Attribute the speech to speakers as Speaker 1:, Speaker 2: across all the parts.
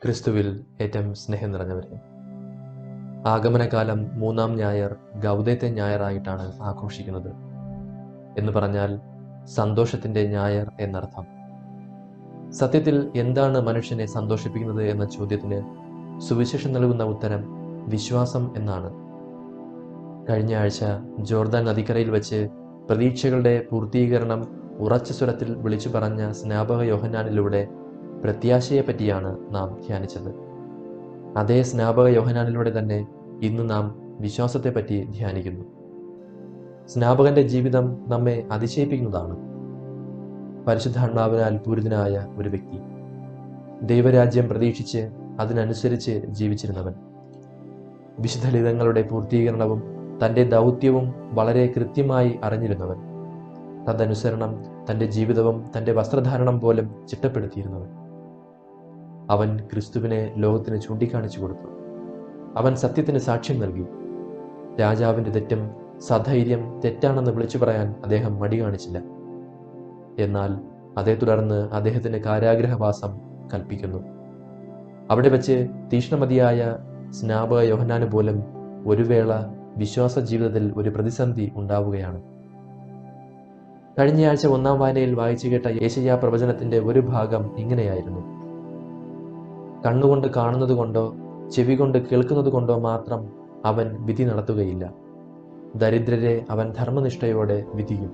Speaker 1: ക്രിസ്തുവിൽ ഏറ്റവും സ്നേഹം നിറഞ്ഞവരെ, ആഗമനകാലം 3-ാം ഞായർ ഗൗദേത്തെ ഞായറായിട്ടാണ് ആഘോഷിക്കുന്നത്. എന്ന് പറഞ്ഞാൽ സന്തോഷത്തിൻ്റെ ഞായർ എന്നർത്ഥം. സത്യത്തിൽ എന്താണ് മനുഷ്യനെ സന്തോഷിപ്പിക്കുന്നത് എന്ന ചോദ്യത്തിന് സുവിശേഷം നൽകുന്ന ഉത്തരം വിശ്വാസം എന്നാണ്. കഴിഞ്ഞ ആഴ്ച ജോർദാൻ നദിക്കരയിൽ വെച്ച് പ്രതീക്ഷകളുടെ പൂർത്തീകരണം ഉറച്ച സ്വരത്തിൽ വിളിച്ചു പറഞ്ഞ സ്നാപക യോഹന്നാനിലൂടെ പ്രത്യാശയെപ്പറ്റിയാണ് നാം ധ്യാനിച്ചത്. അതേ സ്നാപക യോഹന്നാനിലൂടെ തന്നെ ഇന്ന് നാം വിശ്വാസത്തെപ്പറ്റി ധ്യാനിക്കുന്നു. സ്നാപകന്റെ ജീവിതം നമ്മെ അതിശയിപ്പിക്കുന്നതാണ്. പരിശുദ്ധാത്മാവിനാൽ പൂരിതനായ ഒരു വ്യക്തി, ദൈവരാജ്യം പ്രതീക്ഷിച്ച് അതിനനുസരിച്ച് ജീവിച്ചിരുന്നവൻ, വിശുദ്ധ ലിഖിതങ്ങളുടെ പൂർത്തീകരണവും തൻ്റെ ദൗത്യവും വളരെ കൃത്യമായി അറിഞ്ഞിരുന്നവൻ, തദനുസരണം തൻ്റെ ജീവിതവും തൻ്റെ വസ്ത്രധാരണം പോലും ചിട്ടപ്പെടുത്തിയിരുന്നവൻ. അവൻ ക്രിസ്തുവിനെ ലോകത്തിന് ചൂണ്ടിക്കാണിച്ചു കൊടുത്തു. അവൻ സത്യത്തിന് സാക്ഷ്യം നൽകി. രാജാവിൻ്റെ തെറ്റും സധൈര്യം തെറ്റാണെന്ന് വിളിച്ചു പറയാൻ അദ്ദേഹം മടി കാണിച്ചില്ല. എന്നാൽ അതേ തുടർന്ന് അദ്ദേഹത്തിന് കാരാഗ്രഹവാസം കൽപ്പിക്കുന്നു. അവിടെ വെച്ച് തീക്ഷ്ണമതിയായ സ്നാപക യോഹന്നാന് പോലും ഒരു വേള വിശ്വാസ ജീവിതത്തിൽ ഒരു പ്രതിസന്ധി ഉണ്ടാവുകയാണ്. കഴിഞ്ഞയാഴ്ച 1-ാം വായനയിൽ വായിച്ചു കേട്ട യെശയ്യാ പ്രവചനത്തിന്റെ ഒരു ഭാഗം ഇങ്ങനെയായിരുന്നു: കണ്ണുകൊണ്ട് കാണുന്നത് കൊണ്ടോ ചെവി കൊണ്ട് കേൾക്കുന്നത് കൊണ്ടോ മാത്രം അവൻ വിധി നടത്തുകയില്ല. ദരിദ്രരെ അവൻ ധർമ്മനിഷ്ഠയോടെ വിധിക്കും.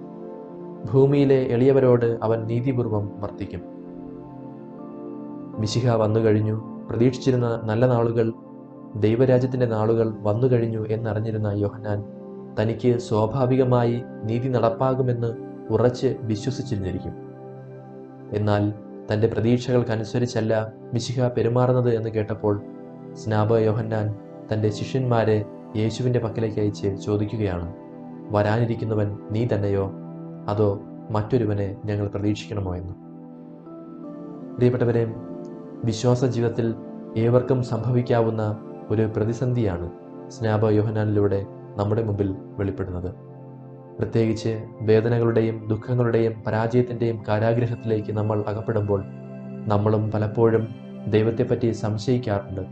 Speaker 1: ഭൂമിയിലെ എളിയവരോട് അവൻ നീതിപൂർവം വർത്തിക്കും. മിശിഹ വന്നുകഴിഞ്ഞു, പ്രതീക്ഷിച്ചിരുന്ന നല്ല നാളുകൾ, ദൈവരാജ്യത്തിന്റെ നാളുകൾ വന്നുകഴിഞ്ഞു എന്നറിഞ്ഞിരുന്ന യോഹന്നാൻ തനിക്ക് സ്വാഭാവികമായി നീതി നടപ്പാകുമെന്ന് ഉറച്ച് വിശ്വസിച്ചിരുന്നിരിക്കും. എന്നാൽ തൻ്റെ പ്രതീക്ഷകൾക്കനുസരിച്ചല്ല മിശിഹ പെരുമാറുന്നത് എന്ന് കേട്ടപ്പോൾ സ്നാപക യോഹന്നാൻ തൻ്റെ ശിഷ്യന്മാരെ യേശുവിൻ്റെ പക്കലേക്ക് അയച്ച് ചോദിക്കുകയാണ്: വരാനിരിക്കുന്നവൻ നീ തന്നെയോ, അതോ മറ്റൊരുവനെ ഞങ്ങൾ പ്രതീക്ഷിക്കണമോ എന്ന്. പ്രിയപ്പെട്ടവരെ, വിശ്വാസ ജീവിതത്തിൽ ഏവർക്കും സംഭവിക്കാവുന്ന ഒരു പ്രതിസന്ധിയാണ് സ്നാപക യോഹന്നാനിലൂടെ നമ്മുടെ മുമ്പിൽ വെളിപ്പെടുന്നത്. പ്രത്യേകിച്ച് വേദനകളുടെയും ദുഃഖങ്ങളുടെയും പരാജയത്തിൻ്റെയും കാരാഗ്രഹത്തിലേക്ക് നമ്മൾ അകപ്പെടുമ്പോൾ നമ്മളും പലപ്പോഴും ദൈവത്തെപ്പറ്റി സംശയിക്കാറുണ്ട്.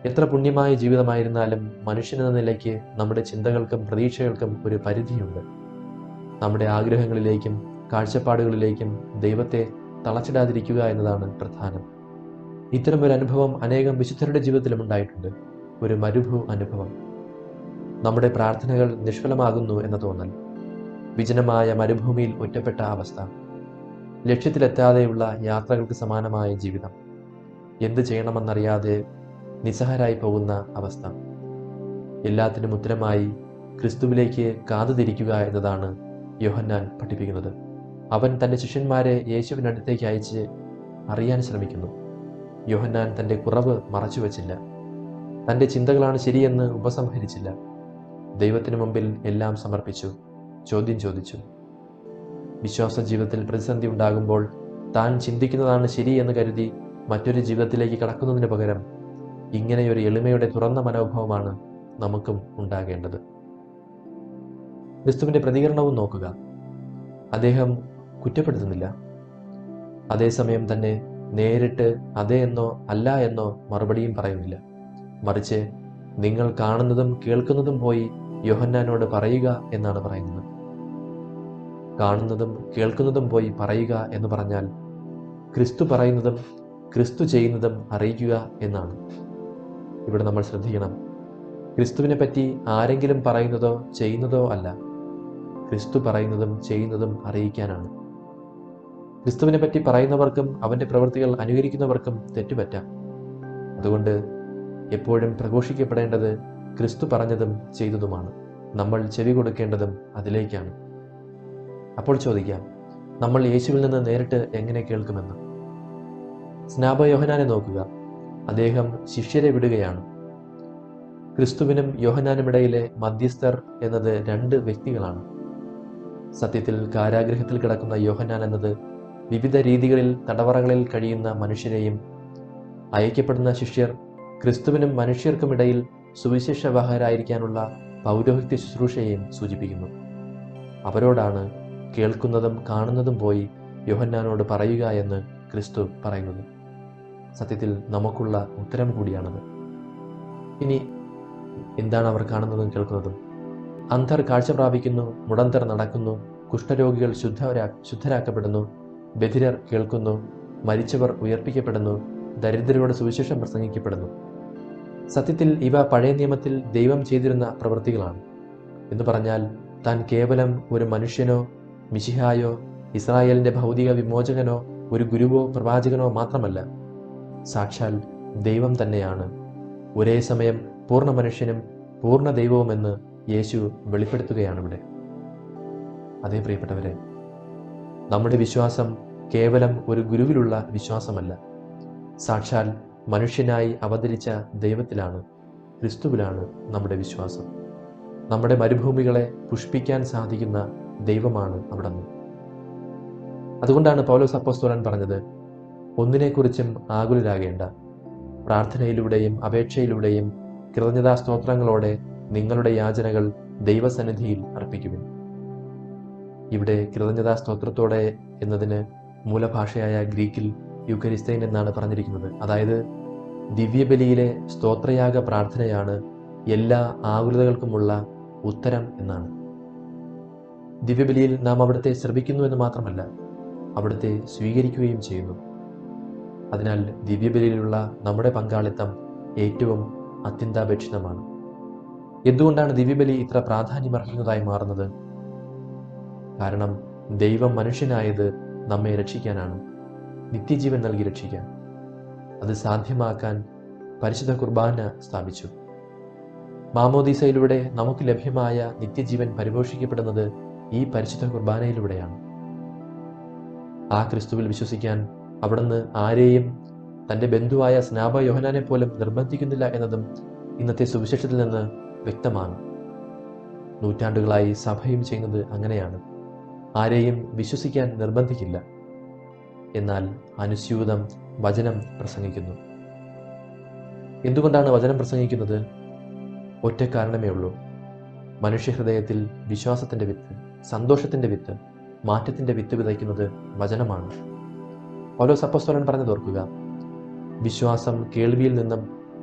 Speaker 1: എത്ര പുണ്യമായ ജീവിതമായിരുന്നാലും മനുഷ്യനെന്ന നിലയ്ക്ക് നമ്മുടെ ചിന്തകൾക്കും പ്രതീക്ഷകൾക്കും ഒരു പരിധിയുണ്ട്. നമ്മുടെ ആഗ്രഹങ്ങളിലേക്കും കാഴ്ചപ്പാടുകളിലേക്കും ദൈവത്തെ തളച്ചിടാതിരിക്കുക എന്നതാണ് പ്രധാനം. ഇത്തരമൊരു അനുഭവം അനേകം വിശുദ്ധരുടെ ജീവിതത്തിലും ഉണ്ടായിട്ടുണ്ട്. ഒരു മരുഭൂ അനുഭവം. നമ്മുടെ പ്രാർത്ഥനകൾ നിഷ്ഫലമാകുന്നു എന്ന തോന്നൽ, വിജനമായ മരുഭൂമിയിൽ ഒറ്റപ്പെട്ട അവസ്ഥ, ലക്ഷ്യത്തിലെത്താതെയുള്ള യാത്രകൾക്ക് സമാനമായ ജീവിതം, എന്ത് ചെയ്യണമെന്നറിയാതെ നിസ്സഹായരായി പോകുന്ന അവസ്ഥ. എല്ലാത്തിനും ഉത്തരമായി ക്രിസ്തുവിലേക്ക് കാതുതിരിക്കുക എന്നതാണ് യോഹന്നാൻ പഠിപ്പിക്കുന്നത്. അവൻ തൻ്റെ ശിഷ്യന്മാരെ യേശുവിനടുത്തേക്ക് അയച്ച് അറിയാൻ ശ്രമിക്കുന്നു. യോഹന്നാൻ തൻ്റെ കുറവ് മറച്ചുവെച്ചില്ല. തൻ്റെ ചിന്തകളാണ് ശരിയെന്ന് ഉപസംഹരിച്ചില്ല. ദൈവത്തിന് മുമ്പിൽ എല്ലാം സമർപ്പിച്ചു, ചോദ്യം ചോദിച്ചു. വിശ്വാസ ജീവിതത്തിൽ പ്രതിസന്ധി ഉണ്ടാകുമ്പോൾ താൻ ചിന്തിക്കുന്നതാണ് ശരിയെന്ന് കരുതി മറ്റൊരു ജീവിതത്തിലേക്ക് കടക്കുന്നതിന് പകരം ഇങ്ങനെയൊരു എളിമയുടെ തുറന്ന മനോഭാവമാണ് നമുക്കും ഉണ്ടാകേണ്ടത്. ക്രിസ്തുവിൻ്റെ പ്രതികരണവും നോക്കുക. അദ്ദേഹം കുറ്റപ്പെടുത്തുന്നില്ല. അതേസമയം തന്നെ നേരിട്ട് അതെ എന്നോ അല്ല എന്നോ മറുപടിയും പറയുന്നില്ല. മറിച്ച് നിങ്ങൾ കാണുന്നതും കേൾക്കുന്നതും പോയി യോഹന്നാനോട് പറയുക എന്നാണ് പറയുന്നത്. കാണുന്നതും കേൾക്കുന്നതും പോയി പറയുക എന്ന് പറഞ്ഞാൽ ക്രിസ്തു പറയുന്നതും ക്രിസ്തു ചെയ്യുന്നതും അറിയിക്കുക എന്നാണ്. ഇവിടെ നമ്മൾ ശ്രദ്ധിക്കണം. ക്രിസ്തുവിനെ പറ്റി ആരെങ്കിലും പറയുന്നതോ ചെയ്യുന്നതോ അല്ല, ക്രിസ്തു പറയുന്നതും ചെയ്യുന്നതും അറിയിക്കാനാണ്. ക്രിസ്തുവിനെ പറ്റി പറയുന്നവർക്കും അവൻ്റെ പ്രവൃത്തികൾ അനുകരിക്കുന്നവർക്കും തെറ്റുപറ്റാം. അതുകൊണ്ട് എപ്പോഴും പ്രഘോഷിക്കപ്പെടേണ്ടത് ക്രിസ്തു പറഞ്ഞതും ചെയ്തതുമാണ്. നമ്മൾ ചെവി കൊടുക്കേണ്ടതും അതിലേക്കാണ്. അപ്പോൾ ചോദിക്കാം, നമ്മൾ യേശുവിൽ നിന്ന് നേരിട്ട് എങ്ങനെ കേൾക്കുമെന്ന്? സ്നാപക യോഹന്നാനെ നോക്കുക. അദ്ദേഹം ശിഷ്യരെ വിടുകയാണ്. ക്രിസ്തുവിനും യോഹന്നാനുമിടയിലെ മധ്യസ്ഥർ എന്നത് 2 വ്യക്തികളാണ്. സത്യത്തിൽ കാരാഗ്രഹത്തിൽ കിടക്കുന്ന യോഹന്നാൻ എന്നത് വിവിധ രീതികളിൽ തടവറകളിൽ കഴിയുന്ന മനുഷ്യരെയും, അയക്കപ്പെടുന്ന ശിഷ്യർ ക്രിസ്തുവിനും മനുഷ്യർക്കുമിടയിൽ സുവിശേഷവാഹകരായിരിക്കാനുള്ള പൗരോഹിത്യ ശുശ്രൂഷയെയും സൂചിപ്പിക്കുന്നു. അവരോടാണ് കേൾക്കുന്നതും കാണുന്നതും പോയി യോഹന്നാനോട് പറയുക എന്ന് ക്രിസ്തു പറയുന്നത്. സത്യത്തിൽ നമുക്കുള്ള ഉത്തരം കൂടിയാണത്. ഇനി എന്താണ് അവർ കാണുന്നതും കേൾക്കുന്നതും? അന്ധർ കാഴ്ച പ്രാപിക്കുന്നു, മുടന്തർ നടക്കുന്നു, കുഷ്ഠരോഗികൾ ശുദ്ധരാക്കപ്പെടുന്നു, ബധിരർ കേൾക്കുന്നു, മരിച്ചവർ ഉയർപ്പിക്കപ്പെടുന്നു, ദരിദ്രരോട് സുവിശേഷം പ്രസംഗിക്കപ്പെടുന്നു. സത്യത്തിൽ ഇവ പഴയ നിയമത്തിൽ ദൈവം ചെയ്തിരുന്ന പ്രവൃത്തികളാണ്. എന്ന് പറഞ്ഞാൽ താൻ കേവലം ഒരു മനുഷ്യനോ മിശിഹായോ ഇസ്രായേലിന്റെ ഭൗതിക വിമോചകനോ ഒരു ഗുരുവോ പ്രവാചകനോ മാത്രമല്ല, സാക്ഷാൽ ദൈവം തന്നെയാണ്. ഒരേ സമയം പൂർണ്ണ മനുഷ്യനും പൂർണ്ണ ദൈവവുമെന്ന് യേശു വെളിപ്പെടുത്തുകയാണ് ഇവിടെ. അതേ പ്രിയപ്പെട്ടവരെ, നമ്മുടെ വിശ്വാസം കേവലം ഒരു ഗുരുവിലുള്ള വിശ്വാസമല്ല. സാക്ഷാൽ മനുഷ്യനായി അവതരിച്ച ദൈവത്തിലാണ്, ക്രിസ്തുവിലാണ് നമ്മുടെ വിശ്വാസം. നമ്മുടെ മരുഭൂമികളെ പുഷ്പിക്കാൻ സാധിക്കുന്ന ദൈവമാണ് അവിടുന്ന്. അതുകൊണ്ടാണ് പൗലോസ് അപ്പോസ്തലൻ പറഞ്ഞത്, ഒന്നിനെക്കുറിച്ചും ആകുലരാകേണ്ട, പ്രാർത്ഥനയിലൂടെയും അപേക്ഷയിലൂടെയും കൃതജ്ഞതാ സ്തോത്രങ്ങളോടെ നിങ്ങളുടെ യാചനകൾ ദൈവസന്നിധിയിൽ അർപ്പിക്കുവിൻ. ഇവിടെ കൃതജ്ഞതാ സ്തോത്രത്തോടെ എന്നതിന് മൂലഭാഷയായ ഗ്രീക്കിൽ യുക്കരിസ്തൈൻ എന്നാണ് പറഞ്ഞിരിക്കുന്നത്. അതായത് ദിവ്യബലിയിലെ സ്തോത്രയാഗ പ്രാർത്ഥനയാണ് എല്ലാ ആകുലതകൾക്കുമുള്ള ഉത്തരം എന്നാണ്. ദിവ്യബലിയിൽ നാം അവിടുത്തെ ശ്രവിക്കുന്നു എന്ന് മാത്രമല്ല, അവിടുത്തെ സ്വീകരിക്കുകയും ചെയ്യുന്നു. അതിനാൽ ദിവ്യബലിയിലുള്ള നമ്മുടെ പങ്കാളിത്തം ഏറ്റവും അത്യന്താപേക്ഷിതമാണ്. എന്തുകൊണ്ടാണ് ദിവ്യബലി ഇത്ര പ്രാധാന്യമർഹിക്കുന്നതായി മാറുന്നത്? കാരണം ദൈവം മനുഷ്യനായത് നമ്മെ രക്ഷിക്കാനാണ്, നിത്യജീവൻ നൽകി രക്ഷിക്കാൻ. അത് സാധ്യമാക്കാൻ പരിശുദ്ധ കുർബാന സ്ഥാപിച്ചു. മാമോദീസയിലൂടെ നമുക്ക് ലഭ്യമായ നിത്യജീവൻ പരിപോഷിക്കപ്പെടുന്നത് ഈ പരിശുദ്ധ കുർബാനയിലൂടെയാണ്. ആ ക്രിസ്തുവിൽ വിശ്വസിക്കാൻ അവിടുന്ന് ആരെയും തൻ്റെ ബന്ധുവായ സ്നാപ യോഹന്നാനെ പോലും നിർബന്ധിക്കുന്നില്ല എന്നതും ഇന്നത്തെ സുവിശേഷത്തിൽ നിന്ന് വ്യക്തമാണ്. നൂറ്റാണ്ടുകളായി സഭയും ചെയ്യുന്നത് അങ്ങനെയാണ്. ആരെയും വിശ്വസിക്കാൻ നിർബന്ധിക്കില്ല, എന്നാൽ അനുസ്യൂതം വചനം പ്രസംഗിക്കുന്നു. എന്തുകൊണ്ടാണ് വചനം പ്രസംഗിക്കുന്നത്? ഒറ്റ കാരണമേ ഉള്ളൂ. മനുഷ്യഹൃദയത്തിൽ വിശ്വാസത്തിൻ്റെ വിത്ത്, സന്തോഷത്തിൻ്റെ വിത്ത്, മാറ്റത്തിൻ്റെ വിത്ത് വിതയ്ക്കുന്നത് വചനമാണ്. പൗലോസ് അപ്പോസ്തലൻ പറഞ്ഞത് ഓർക്കുക, വിശ്വാസം കേൾവിയിൽ നിന്നും,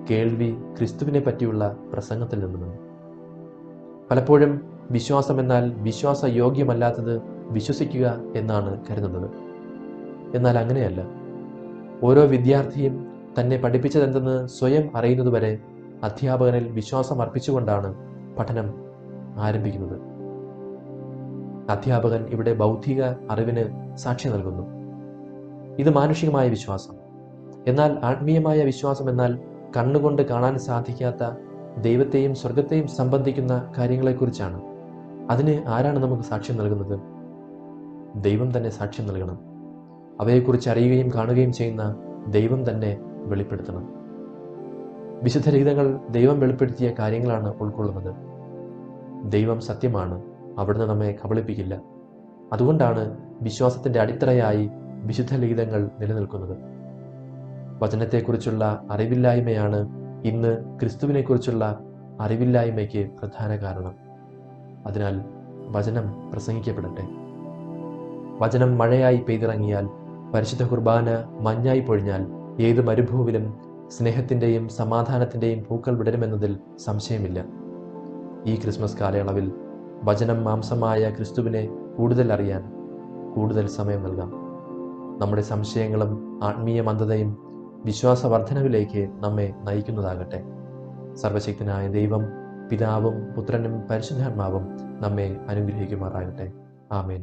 Speaker 1: കേൾവി ക്രിസ്തുവിനെ പറ്റിയുള്ള പ്രസംഗത്തിൽ നിന്നും. പലപ്പോഴും വിശ്വാസം എന്നാൽ വിശ്വാസയോഗ്യമല്ലാത്തത് വിശ്വസിക്കുക എന്നാണ് കരുതുന്നത്. എന്നാൽ അങ്ങനെയല്ല. ഓരോ വിദ്യാർത്ഥിയും തന്നെ പഠിപ്പിച്ചതെന്തെന്ന് സ്വയം അറിയുന്നതുവരെ അധ്യാപകനിൽ വിശ്വാസം അർപ്പിച്ചുകൊണ്ടാണ് പഠനം ആരംഭിക്കുന്നത്. അധ്യാപകൻ ഇവിടെ ബൗദ്ധിക അറിവിന് സാക്ഷി നൽകുന്നു. ഇത് മാനുഷികമായ വിശ്വാസം. എന്നാൽ ആത്മീയമായ വിശ്വാസം എന്നാൽ കണ്ണുകൊണ്ട് കാണാൻ സാധിക്കാത്ത ദൈവത്തെയും സ്വർഗത്തെയും സംബന്ധിക്കുന്ന കാര്യങ്ങളെക്കുറിച്ചാണ്. അതിന് ആരാണ് നമുക്ക് സാക്ഷ്യം നൽകുന്നത്? ദൈവം തന്നെ സാക്ഷ്യം നൽകണം. അവയെക്കുറിച്ച് അറിയുകയും കാണുകയും ചെയ്യുന്ന ദൈവം തന്നെ വെളിപ്പെടുത്തണം. വിശുദ്ധ ലിഖിതങ്ങൾ ദൈവം വെളിപ്പെടുത്തിയ കാര്യങ്ങളാണ് ഉൾക്കൊള്ളുന്നത്. ദൈവം സത്യമാണ്, അവിടുന്ന് നമ്മെ കബളിപ്പിക്കില്ല. അതുകൊണ്ടാണ് വിശ്വാസത്തിൻ്റെ അടിത്തറയായി വിശുദ്ധ ലിഖിതങ്ങൾ നിലനിൽക്കുന്നത്. വചനത്തെക്കുറിച്ചുള്ള അറിവില്ലായ്മയാണ് ഇന്ന് ക്രിസ്തുവിനെക്കുറിച്ചുള്ള അറിവില്ലായ്മയ്ക്ക് പ്രധാന കാരണം. അതിനാൽ വചനം പ്രസംഗിക്കപ്പെടട്ടെ. വചനം മഴയായി പെയ്തിറങ്ങിയാൽ, പരിശുദ്ധ കുർബാന മഞ്ഞായി പൊഴിഞ്ഞാൽ, ഏത് മരുഭൂവിലും സ്നേഹത്തിൻ്റെയും സമാധാനത്തിൻ്റെയും പൂക്കൾ വിടരുമെന്നതിൽ സംശയമില്ല. ഈ ക്രിസ്മസ് കാലയളവിൽ വചനം മാംസമായ ക്രിസ്തുവിനെ കൂടുതൽ അറിയാൻ കൂടുതൽ സമയം നൽകാം. നമ്മുടെ സംശയങ്ങളും ആത്മീയ മന്ദതയും വിശ്വാസവർദ്ധനവിലേക്ക് നമ്മെ നയിക്കുന്നതാകട്ടെ. സർവശക്തനായ ദൈവം, പിതാവും പുത്രനും പരിശുദ്ധാത്മാവും നമ്മെ അനുഗ്രഹിക്കുമാറാകട്ടെ. ആമേൻ.